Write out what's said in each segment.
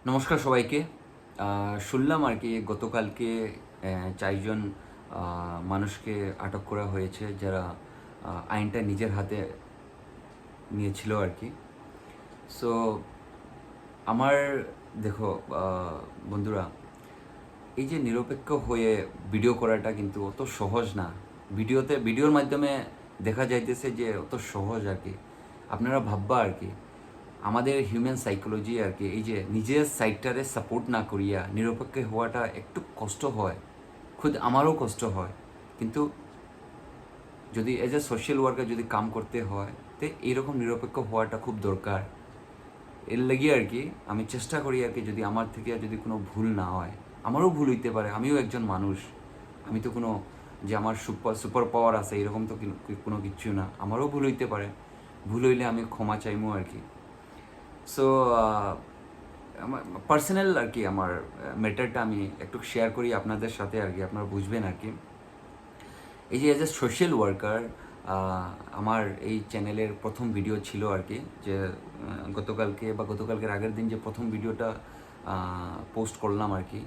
নমস্কার সবাইকে। শুনলাম আর কি গতকালকে ৪ জন মানুষকে আটক করা হয়েছে যারা আইনটা নিজের হাতে নিয়েছিল আর কি। সো আমার দেখো আ বন্ধুরা, এই যে নিরপেক্ষ হয়ে ভিডিও করাটা কিন্তু অত সহজ না। ভিডিওর মাধ্যমে দেখা যাইতেছে যে অত সহজ আর কি। আপনারা ভাববা আর কি আমাদের হিউম্যান সাইকোলজি আর কি, এই যে নিজের সাইডটারে সাপোর্ট না করিয়া নিরপেক্ষ হওয়াটা একটু কষ্ট হয়, খুদ আমারও কষ্ট হয়। কিন্তু যদি এজ এ সোশ্যাল ওয়ার্কার যদি কাম করতে হয় তো এইরকম নিরপেক্ষ হওয়াটা খুব দরকার। এর লাগি আর কি আমি চেষ্টা করি আর কি, যদি আমার থেকে যদি কোনো ভুল না হয়, আমারও ভুল হইতে পারে, আমিও একজন মানুষ। আমি তো কোনো যে আমার সুপার সুপার পাওয়ার আছে এরকম তো কোনো কিচ্ছু না, আমারও ভুল হইতে পারে। ভুল হইলে আমি ক্ষমা চাইমু আর কি। সো আমার পার্সোনাল আর কি আমার ম্যাটারটা আমি একটু শেয়ার করি আপনাদের সাথে আর কি, আপনারা বুঝবেন আর কি। এই যে এজ এ সোশ্যাল ওয়ার্কার আমার এই চ্যানেলের প্রথম ভিডিও ছিল আর কি, যে গতকালকের আগের দিন যে প্রথম ভিডিওটা পোস্ট করলাম আর কি,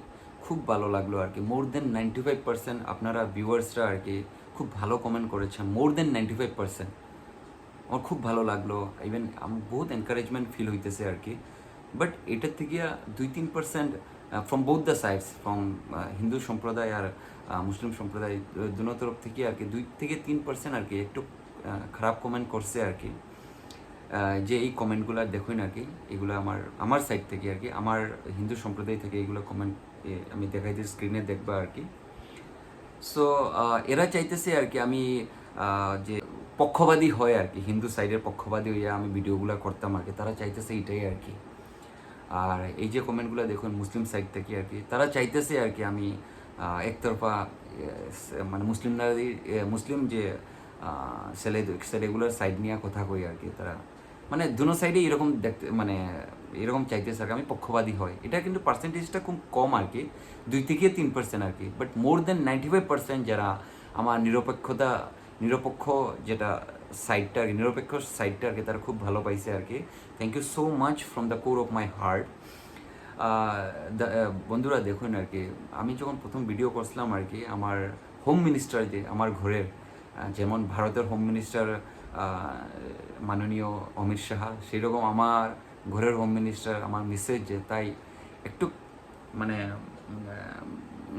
খুব ভালো লাগলো আর কি। মোর দেন 95% আপনারা ভিউয়ার্সরা আর কি খুব ভালো কমেন্ট করেছেন, মোর দেন 95%। আমার খুব ভালো লাগলো, ইভেন আমি বহুত এনকারেজমেন্ট ফিল হইতেছে আর কি। বাট এটার থেকে 2-3% from both the sides, from Hindu সম্প্রদায় আর মুসলিম সম্প্রদায়, দুনো তরফ থেকে আর কি 2-3% আর কি একটু খারাপ কমেন্ট করছে আর কি। যে এই কমেন্টগুলো দেখুন আর কি, এগুলো আমার আমার সাইড থেকে আর কি, আমার হিন্দু সম্প্রদায় থেকে এইগুলো কমেন্ট আমি দেখাইতে স্ক্রিনে দেখবা আর কি। সো এরা চাইতেছে আর কি আমি যে পক্ষপাতী হয় আর কি, হিন্দু সাইডের পক্ষপাতী হইয়া আমি ভিডিওগুলো করতাম আর কি, তারা চাইতেছে এটাই আর কি। আর এই যে কমেন্টগুলো দেখুন মুসলিম সাইড থেকে আর কি, তারা চাইতেছে আর কি আমি একতরফা মানে মুসলিম যে ছেলেগুলোর সাইড নিয়ে কথা কই আর কি। তারা মানে দুনো সাইডে এরকম দেখতে মানে এরকম চাইতেছে আর কি আমি পক্ষপাতী হয়। এটা কিন্তু পার্সেন্টেজটা খুব কম আর কি, 2-3% আর কি। বাট মোর দেন 95% যারা আমার নিরপেক্ষ যেটা সাইডটা আর কি, নিরপেক্ষ সাইডটা আর কি, তারা খুব ভালো পাইছে আর কি। Thank you so much from the core of my heart. বন্ধুরা দেখুন আর কি, আমি যখন প্রথম ভিডিও করছিলাম আর কি, আমার হোম মিনিস্টার যে আমার ঘরের, যেমন ভারতের হোম মিনিস্টার মাননীয় অমিত শাহ, সেই রকম আমার ঘরের হোম মিনিস্টার আমার মিসেস যে, তাই একটু মানে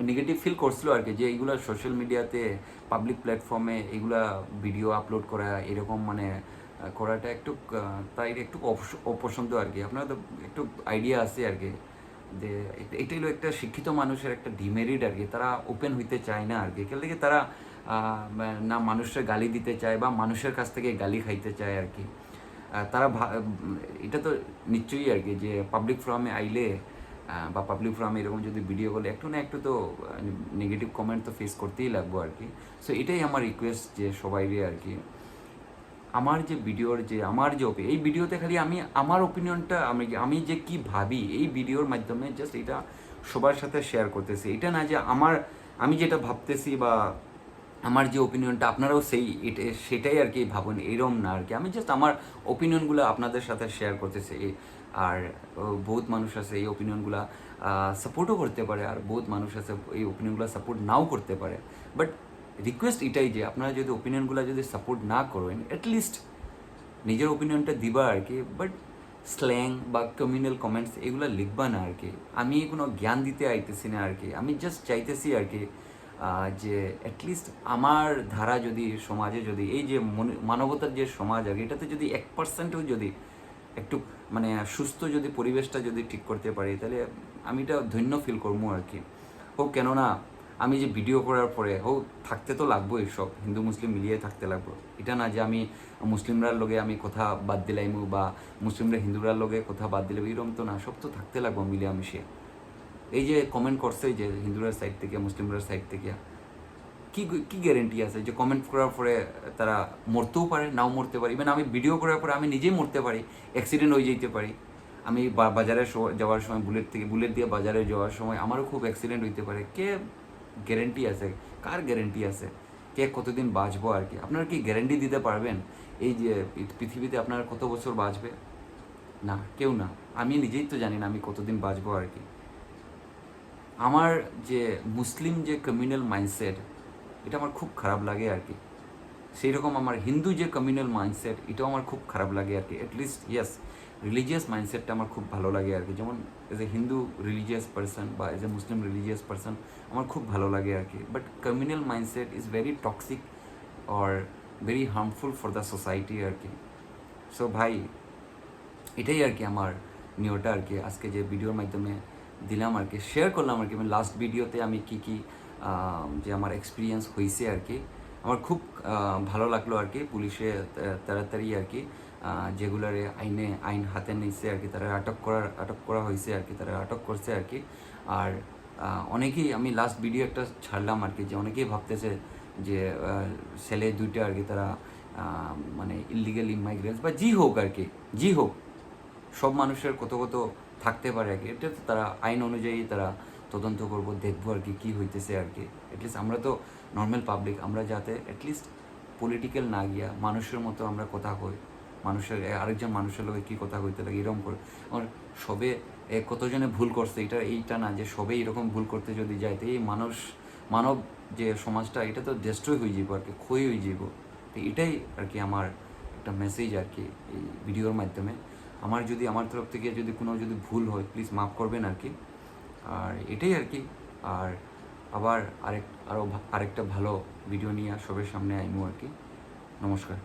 নেগেটিভ ফিল করছিল আর কি, যে এইগুলো সোশ্যাল মিডিয়াতে পাবলিক প্ল্যাটফর্মে এইগুলা ভিডিও আপলোড করা এরকম মানে করাটা একটু তাই একটু অপছন্দ আর কি। আপনারা তো একটু আইডিয়া আছে আর কি, যে এটা হলো একটা শিক্ষিত মানুষের একটা ডিমেরিট আর কি, তারা ওপেন হইতে চায় না আর কি। কেন থেকে তারা না মানুষের গালি দিতে চায় বা মানুষের কাছ থেকে গালি খাইতে চায় আর কি। তারা এটা তো নিশ্চয়ই আর কি, যে পাবলিক ফোরামে আইলে বা পাবলিক ফোরামে এরকম যদি ভিডিও করলে একটু না একটু তো নেগেটিভ কমেন্ট তো ফেস করতেই লাগবো আর কি। সো এটাই আমার রিকোয়েস্ট যে সবাইরে আর কি, আমার যে ভিডিওর যে আমার যে এই ভিডিওতে খালি আমি আমার ওপিনিয়নটা আমি যে কি ভাবি এই ভিডিওর মাধ্যমে জাস্ট এটা সবার সাথে শেয়ার করতেছি। এটা না যে আমি যেটা ভাবতেছি বা আমার যে ওপিনিয়নটা আপনারাও সেটাই আর কি ভাবুন, এরম না আর কি। আমি জাস্ট আমার ওপিনিয়নগুলো আপনাদের সাথে শেয়ার করতেছি। আর বহুত মানুষ আছে এই ওপিনিয়নগুলো সাপোর্টও করতে পারে, আর বহুত মানুষ আছে এই ওপিনিয়নগুলো সাপোর্ট নাও করতে পারে। বাট রিকোয়েস্ট এটাই যে আপনারা যদি ওপিনিয়নগুলো যদি সাপোর্ট না করেন, অ্যাটলিস্ট নিজের ওপিনিয়নটা দিবা আর কি। বাট স্ল্যাং বা কমিউনাল কমেন্টস এগুলো লিখবা না আর কি। আমি কোনো জ্ঞান দিতে আইতেছি না আর কি, আমি জাস্ট চাইতেছি আর কি যে অ্যাটলিস্ট আমার ধারা যদি সমাজে যদি এই যে মানবতার যে সমাজ আর কি, এটাতে যদি 1%ও যদি একটু মানে সুস্থ যদি পরিবেশটা যদি ঠিক করতে পারি, তাহলে আমি এটা ধন্য ফিল করবো আর কি। হোক কেননা আমি যে ভিডিও করার পরে হোক থাকতে তো লাগবো, এইসব হিন্দু মুসলিম মিলিয়ে থাকতে লাগবো। এটা না যে আমি মুসলিমরার লগে আমি কথা বাদ দিলাইমু বা মুসলিমরা হিন্দুরার লগে কথা বাদ দিলে এরকম তো না, সব তো থাকতে লাগবো মিলেমিশে। এই যে কমেন্ট করছে যে হিন্দুরার সাইড থেকে মুসলিমরার সাইড থেকে, কি কি গ্যারেন্টি আছে যে কমেন্ট করার পরে তারা মরতেও পারে, নাও মরতে পারে। ইভেন আমি ভিডিও করার পরে আমি নিজেই মরতে পারি, অ্যাক্সিডেন্ট হয়ে যেতে পারি। আমি বাজারে যাওয়ার সময় বুলেট দিয়ে বাজারে যাওয়ার সময় আমারও খুব অ্যাক্সিডেন্ট হইতে পারে। কে গ্যারেন্টি আছে, কার গ্যারেন্টি আছে কে কতদিন বাঁচবো আর কি? আপনারা কি গ্যারেন্টি দিতে পারবেন এই যে পৃথিবীতে আপনারা কত বছর বাঁচবে? না, কেউ না। আমি নিজেই তো জানি না আমি কতদিন বাঁচবো আর কি। আমার যে মুসলিম যে কমিউনাল মাইন্ডসেট, এটা আমার খুব খারাপ লাগে আর কি। সেই রকম আমার হিন্দু যে কমিউনাল মাইন্ডসেট, এটাও আমার খুব খারাপ লাগে আর কি। অ্যাটলিস্ট ইয়েস, রিলিজিয়াস মাইন্ডসেটটা আমার খুব ভালো লাগে আর কি। যেমন as a Hindu religious person বা as a Muslim religious person আমার খুব ভালো লাগে আর কি। But communal mindset is very toxic or very harmful for the society আর কি। সো ভাই, এটাই আর কি আমার নিয়টা আর কি, আজকে যে ভিডিওর মাধ্যমে দিলাম আর কি, শেয়ার করলাম আর কি। মানে লাস্ট ভিডিওতে আমি কী কী যে আমার এক্সপিরিয়েন্স হয়েছে আর কি, আমার খুব ভালো লাগলো আর কি। পুলিশে তাড়াতাড়ি আর কি যেগুলারে আইন হাতে নিচ্ছে আর কি, তারা আটক করা হয়েছে আর কি, তারা আটক করছে আর কি। আর অনেকেই, আমি লাস্ট ভিডিও একটা ছাড়লাম আর কি, যে অনেকেই ভাবতেছে যে ছেলে দুইটা আর কি তারা মানে ইলিগাল ইমাইগ্রেন্টস বা জি হোক আর কি, জি হোক, সব মানুষের কত কত থাকতে পারে আর কি। এটা তো তারা আইন অনুযায়ী তারা তদন্ত করবো, দেখবো আর কি কী হইতেছে আর কি। অ্যাটলিস্ট আমরা তো নর্মাল পাবলিক, আমরা যাতে অ্যাটলিস্ট পলিটিক্যাল না গিয়া মানুষের মতো আমরা কথা কই, মানুষের আরেকজন মানুষের লোক কী কথা কইতে লাগে এরকম করে। আমার সবে কতজনে ভুল করছে, এইটা না যে সবে এরকম ভুল করতে যদি যায়, তো এই মানব যে সমাজটা, এটা তো ডেস্ট্রয় হয়ে যাব আর কি, ক্ষয় হয়ে যাব। তো এটাই আর কি আমার একটা মেসেজ আর কি এই ভিডিওর মাধ্যমে। আমার তরফ থেকে যদি কোনো ভুল হয়, প্লিজ মাফ করবেন আর কি। আর এটাই আর কি। আর আবার আরেকটা ভালো ভিডিও নিয়ে সবার সামনে আইমু আর কি। নমস্কার।